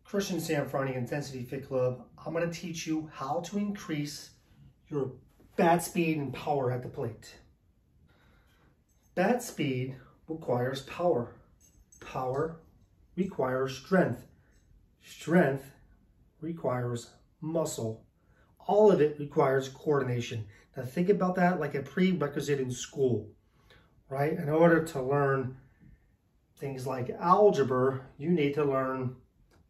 Christian Sam from the Intensity Fit Club. I'm going to teach you how to increase your bat speed and power at the plate. Bat speed requires power. Power requires strength. Strength requires muscle. All of it requires coordination. Now think about that like a prerequisite in school, right? In order to learn things like algebra, you need to learn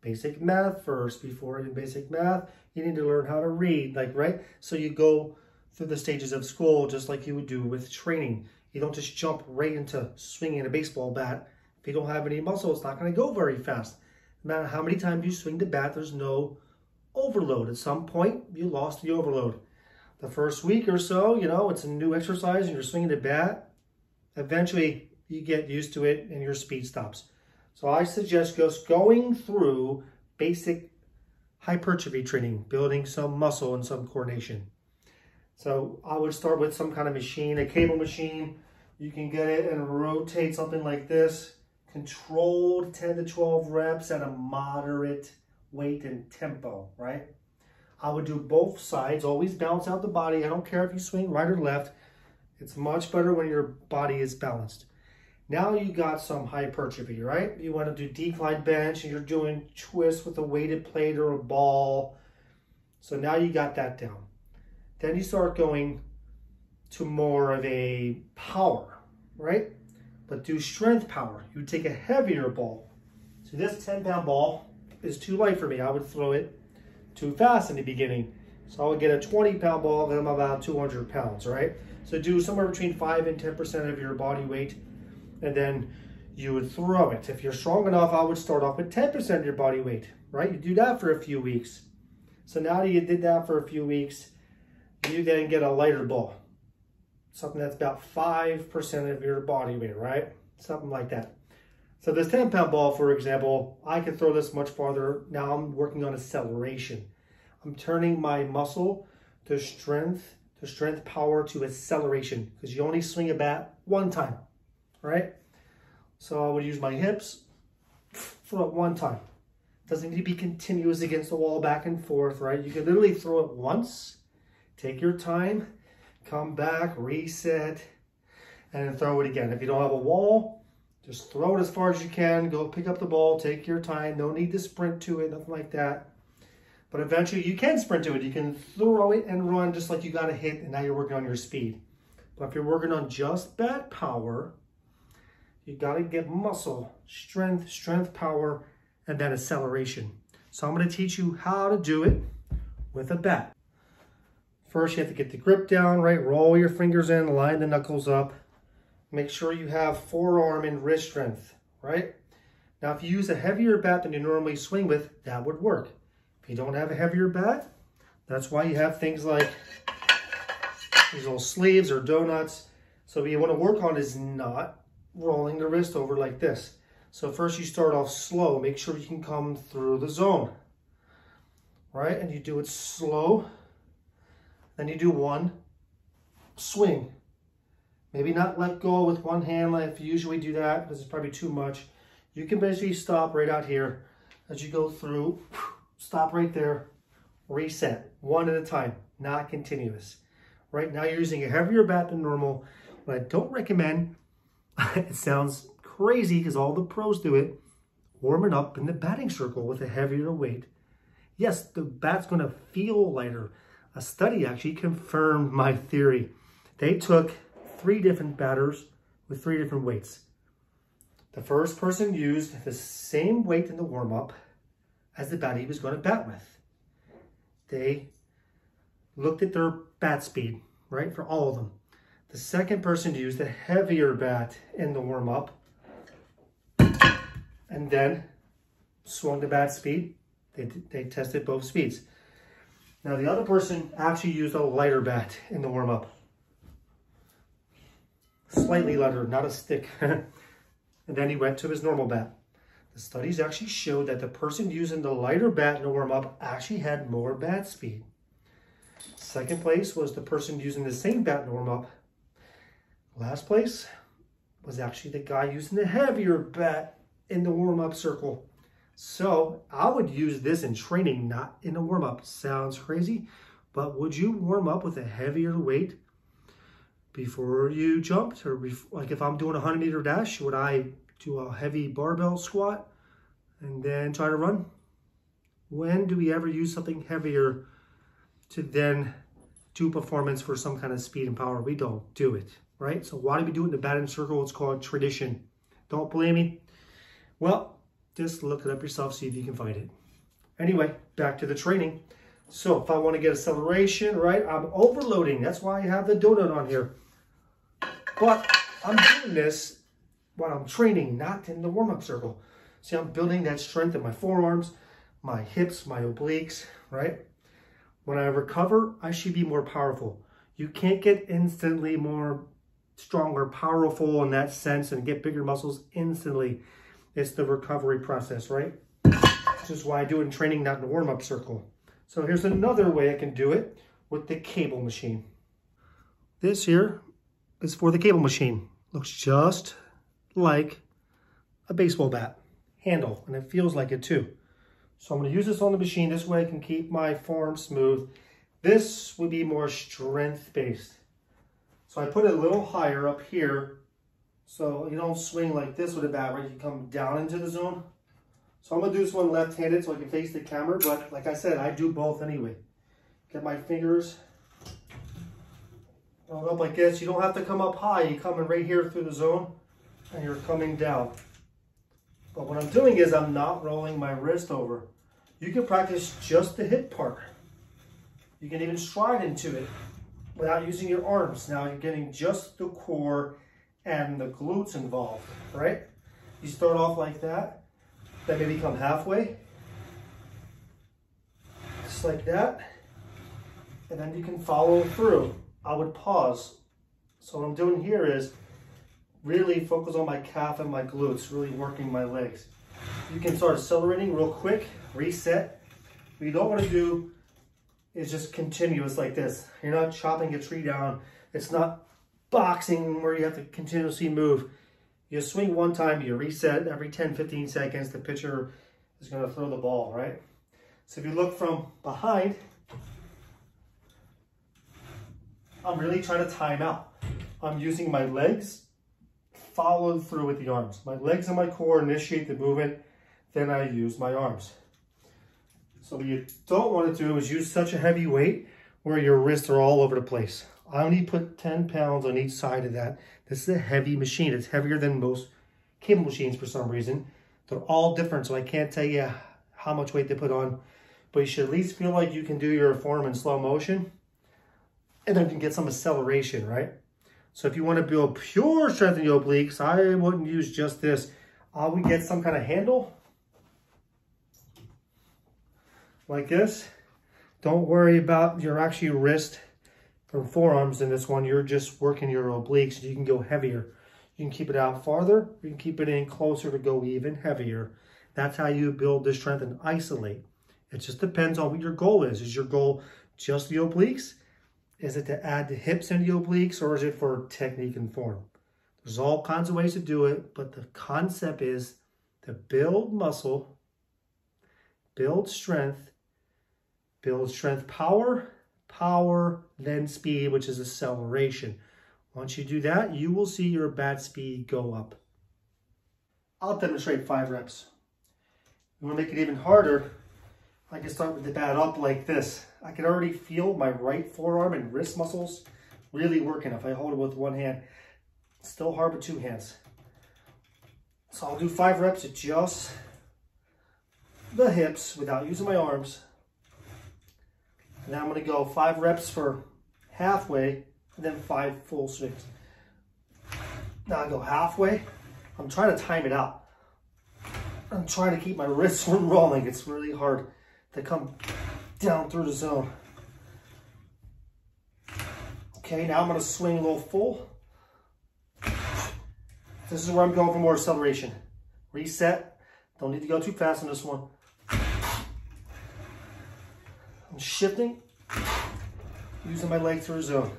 basic math first. Before in basic math, you need to learn how to read, right? So you go through the stages of school just like you would do with training. You don't just jump right into swinging a baseball bat. If you don't have any muscle, it's not going to go very fast. No matter how many times you swing the bat, there's no overload. At some point, you lost the overload. The first week or so, it's a new exercise and you're swinging the bat. Eventually, you get used to it and your speed stops. So I suggest just going through basic hypertrophy training, building some muscle and some coordination. So I would start with some kind of machine, a cable machine. You can get it and rotate something like this. Controlled 10 to 12 reps at a moderate weight and tempo, right? I would do both sides, always balance out the body. I don't care if you swing right or left. It's much better when your body is balanced. Now you got some hypertrophy, right? You want to do decline bench and you're doing twists with a weighted plate or a ball. So now you got that down. Then you start going to more of a power, right? But do strength power. You take a heavier ball. So this 10-pound ball is too light for me. I would throw it too fast in the beginning. So I would get a 20-pound ball, then I'm about 200 pounds, right? So do somewhere between 5 and 10% of your body weight, and then you would throw it. If you're strong enough, I would start off with 10% of your body weight, right? You do that for a few weeks. So now that you did that for a few weeks, you then get a lighter ball. Something that's about 5% of your body weight, right? Something like that. So this 10-pound ball, for example, I can throw this much farther. Now I'm working on acceleration. I'm turning my muscle to strength power to acceleration, because you only swing a bat one time, right? So I would use my hips, throw it one time. Doesn't need to be continuous against the wall back and forth, right? You can literally throw it once, take your time, come back, reset, and then throw it again. If you don't have a wall, just throw it as far as you can. Go pick up the ball, take your time. No need to sprint to it, nothing like that. But eventually you can sprint to it. You can throw it and run just like you got a hit, and now you're working on your speed. But if you're working on just bat power, you got to get muscle, strength, power, and then acceleration. So I'm going to teach you how to do it with a bat. First, you have to get the grip down, right? Roll your fingers in, line the knuckles up. Make sure you have forearm and wrist strength, right? Now, if you use a heavier bat than you normally swing with, that would work. If you don't have a heavier bat, that's why you have things like these little sleeves or donuts. So what you want to work on is not rolling the wrist over like this. So first you start off slow. Make sure you can come through the zone, right? And you do it slow. Then you do one swing. Maybe not let go with one hand like you usually do that, because it's probably too much. You can basically stop right out here as you go through. Stop right there. Reset. One at a time, not continuous. Right now you're using a heavier bat than normal. What I don't recommend, it sounds crazy because all the pros do it, warming up in the batting circle with a heavier weight. Yes, the bat's going to feel lighter. A study actually confirmed my theory. They took 3 different batters with 3 different weights. The first person used the same weight in the warm-up as the bat he was going to bat with. They looked at their bat speed, right, for all of them. The second person used a heavier bat in the warm-up and then swung the bat speed. They tested both speeds. Now the other person actually used a lighter bat in the warm-up. Slightly lighter, not a stick. And then he went to his normal bat. The studies actually showed that the person using the lighter bat in the warm-up actually had more bat speed. Second place was the person using the same bat in the warm-up. Last place was actually the guy using the heavier bat in the warm-up circle. So I would use this in training, not in a warm-up. Sounds crazy, but would you warm up with a heavier weight before you jumped? Or like if I'm doing a 100-meter dash, would I do a heavy barbell squat and then try to run? When do we ever use something heavier to then do performance for some kind of speed and power? We don't do it, right? So why do we do it in the batting circle? It's called tradition. Don't blame me. Well, just look it up yourself, see if you can find it. Anyway, back to the training. So if I want to get acceleration, right, I'm overloading. That's why I have the donut on here. But I'm doing this while I'm training, not in the warm-up circle. See, I'm building that strength in my forearms, my hips, my obliques, right? When I recover, I should be more powerful. You can't get instantly more stronger, powerful in that sense and get bigger muscles instantly. It's the recovery process, right? This is why I do it in training, not in the warm-up circle. So here's another way I can do it with the cable machine. This here is for the cable machine. Looks just like a baseball bat handle, and it feels like it too. So I'm going to use this on the machine. This way I can keep my form smooth. This would be more strength-based. So I put it a little higher up here, so you don't swing like this with a bat, right? You come down into the zone. So I'm going to do this one left-handed so I can face the camera, but like I said, I do both anyway. Get my fingers rolled up like this. You don't have to come up high. You come in right here through the zone, and you're coming down. But what I'm doing is I'm not rolling my wrist over. You can practice just the hip part. You can even stride into it without using your arms. Now you're getting just the core and the glutes involved, right? You start off like that, then maybe come halfway, just like that, and then you can follow through. I would pause. So what I'm doing here is really focus on my calf and my glutes, really working my legs. You can start accelerating real quick, reset. What you don't want to do is just continuous like this. You're not chopping a tree down. It's not boxing where you have to continuously move. You swing one time, you reset every 10, 15 seconds. The pitcher is going to throw the ball, right? So if you look from behind, I'm really trying to time out. I'm using my legs, follow through with the arms. My legs and my core initiate the movement, then I use my arms. So what you don't want to do is use such a heavy weight where your wrists are all over the place. I only put 10 pounds on each side of that. This is a heavy machine. It's heavier than most cable machines for some reason. They're all different, so I can't tell you how much weight they put on. But you should at least feel like you can do your form in slow motion. And then you can get some acceleration, right? So if you want to build pure strength in your obliques, I wouldn't use just this. I would get some kind of handle like this. Don't worry about your actual wrist or forearms in this one. You're just working your obliques. You can go heavier. You can keep it out farther. You can keep it in closer to go even heavier. That's how you build the strength and isolate. It just depends on what your goal is. Is your goal just the obliques? Is it to add the hips and the obliques, or is it for technique and form? There's all kinds of ways to do it, but the concept is to build muscle, build strength power, then speed, which is acceleration. Once you do that, you will see your bat speed go up. I'll demonstrate 5 reps. You want to make it even harder, I can start with the bat up like this. I can already feel my right forearm and wrist muscles really working if I hold it with one hand. It's still hard with 2 hands. So I'll do 5 reps at just the hips without using my arms. And then I'm going to go 5 reps for halfway and then 5 full swings. Now I go halfway. I'm trying to time it out. I'm trying to keep my wrists from rolling. It's really hard to come down through the zone. Okay, now I'm going to swing a little full. This is where I'm going for more acceleration. Reset. Don't need to go too fast on this one. I'm shifting, using my leg through a zone.